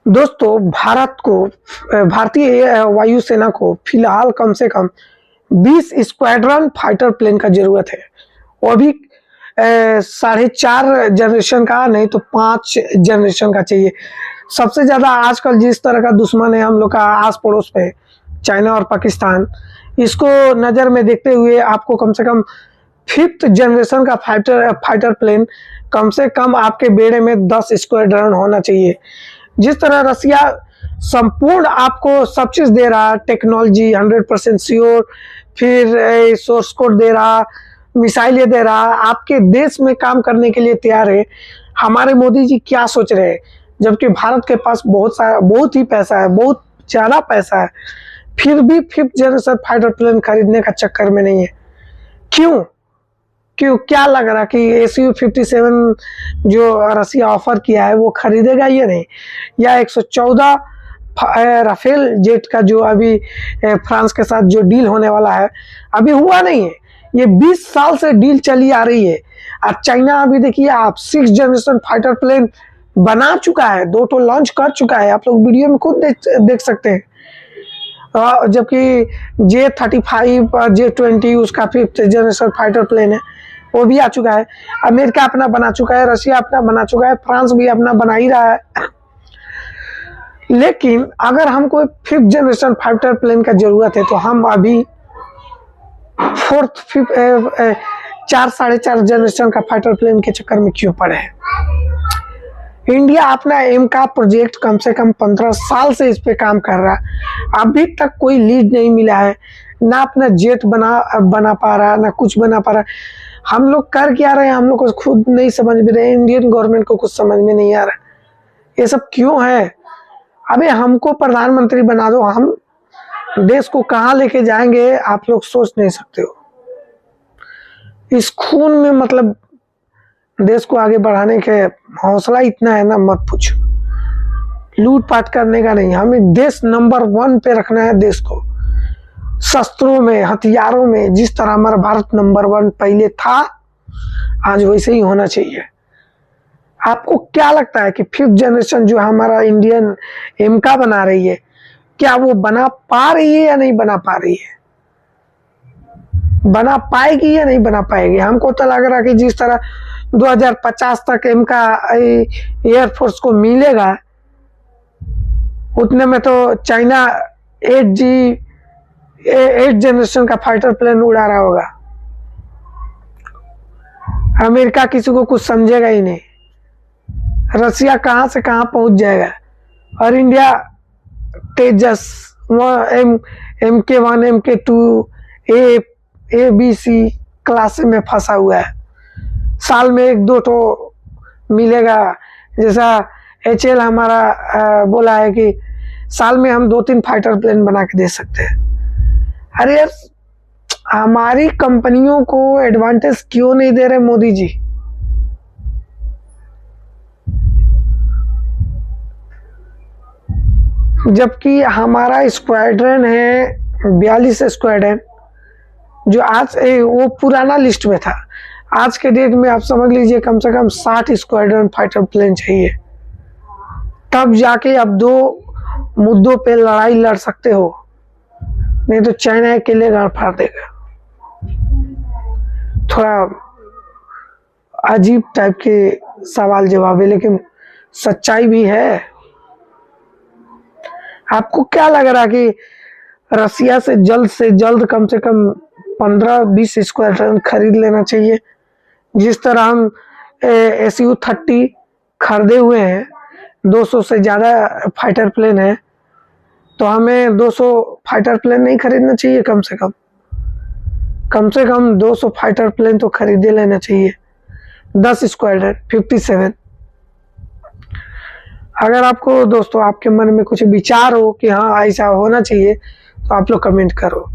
दोस्तों भारतीय वायुसेना को फिलहाल कम से कम 20 स्क्वाड्रन फाइटर प्लेन का जरूरत है। वो भी 4.5 जनरेशन का नहीं तो 5 जनरेशन का चाहिए। सबसे ज्यादा आजकल जिस तरह का दुश्मन है हम लोग का आस पड़ोस पे चाइना और पाकिस्तान, इसको नजर में देखते हुए आपको कम से कम 5th जनरेशन का फाइटर प्लेन कम से कम आपके बेड़े में 10 स्क्वाड्रन होना चाहिए। जिस तरह रसिया संपूर्ण आपको सब चीज दे रहा, टेक्नोलॉजी 100% श्योर, फिर सोर्स कोड दे रहा, मिसाइलें दे रहा, आपके देश में काम करने के लिए तैयार है। हमारे मोदी जी क्या सोच रहे हैं? जबकि भारत के पास बहुत ही पैसा है, बहुत ज्यादा पैसा है, फिर भी 5th जनरेशन फाइटर प्लेन खरीदने का चक्कर में नहीं है। क्यों? क्या लग रहा कि Su-57 जो रसिया ऑफर किया है वो खरीदेगा या नहीं, या 114 राफेल जेट का जो अभी फ्रांस के साथ जो डील होने वाला है अभी हुआ नहीं है। ये 20 साल से डील चली आ रही है। और चाइना अभी देखिए आप 6th जनरेशन फाइटर प्लेन बना चुका है, 2 तो लॉन्च कर चुका है, आप लोग वीडियो में खुद देख सकते हैं। जबकि J-35 और J-20 उसका 5th जनरेशन फाइटर प्लेन है, वो भी आ चुका है। अमेरिका अपना बना चुका है, रशिया अपना बना चुका है, फ्रांस भी अपना बना ही रहा है। लेकिन अगर हमको 5th जनरेशन फाइटर प्लेन का जरूरत है तो हम अभी 4th 5th 4.5 जनरेशन का फाइटर प्लेन के चक्कर में क्यों पड़े हैं? इंडिया अपना एम का प्रोजेक्ट कम से कम 15 साल से इस पे काम कर रहा है, अभी तक कोई लीड नहीं मिला है, ना अपना जेट बना पा रहा, ना कुछ बना पा रहा। हम लोग कर क्या रहे हैं, हम लोग को खुद नहीं समझ में रहे, इंडियन गवर्नमेंट को कुछ समझ में नहीं आ रहा ये सब क्यों है। अबे हमको प्रधानमंत्री बना दो, हम देश को कहाँ लेके जाएंगे आप लोग सोच नहीं सकते हो। इस खून में मतलब देश को आगे बढ़ाने के हौसला इतना है ना, मत पूछो। लूटपाट करने का नहीं, हमें देश नंबर 1 पे रखना है। देश को शस्त्रों में, हथियारों में जिस तरह हमारा भारत नंबर 1 पहले था, आज वैसे ही होना चाहिए। आपको क्या लगता है कि 5th जनरेशन जो हमारा इंडियन एमका बना रही है, क्या वो बना पा रही है या नहीं बना पा रही है? बना पाएगी या नहीं बना पाएगी? हमको तो लग रहा कि जिस तरह 2050 तक एमका एयरफोर्स को मिलेगा, उतने में तो चाइना 8 जनरेशन का फाइटर प्लेन उड़ा रहा होगा। अमेरिका किसी को कुछ समझेगा ही नहीं, रसिया कहां से कहां पहुंच जाएगा, और इंडिया तेजस MK1 MK2 ABC क्लास में फंसा हुआ है। साल में 1-2 तो मिलेगा। जैसा HL हमारा बोला है कि साल में हम 2-3 फाइटर प्लेन बना के दे सकते हैं। अरे यार, हमारी कंपनियों को एडवांटेज क्यों नहीं दे रहे मोदी जी? जबकि हमारा स्क्वाड्रन है 42 स्क्वाड्रन, जो आज वो पुराना लिस्ट में था। आज के डेट में आप समझ लीजिए कम से कम 60 स्क्वाड्रन फाइटर प्लेन चाहिए, तब जाके अब 2 मुद्दों पे लड़ाई लड़ सकते हो, नहीं तो चाइना अकेले गाड़ फाड़ देगा। थोड़ा अजीब टाइप के सवाल जवाब है, लेकिन सच्चाई भी है। आपको क्या लग रहा कि रसिया से जल्द कम से कम 15-20 स्क्वाड्रन खरीद लेना चाहिए? जिस तरह हम Su-30 खरीदे हुए हैं, 200 से ज्यादा फाइटर प्लेन है, तो हमें 200 फाइटर प्लेन नहीं खरीदना चाहिए? कम से कम 200 फाइटर प्लेन तो खरीदे लेना चाहिए। 10 स्क्वाड्रन 57। अगर आपको दोस्तों आपके मन में कुछ विचार हो कि हाँ ऐसा होना चाहिए, तो आप लोग कमेंट करो।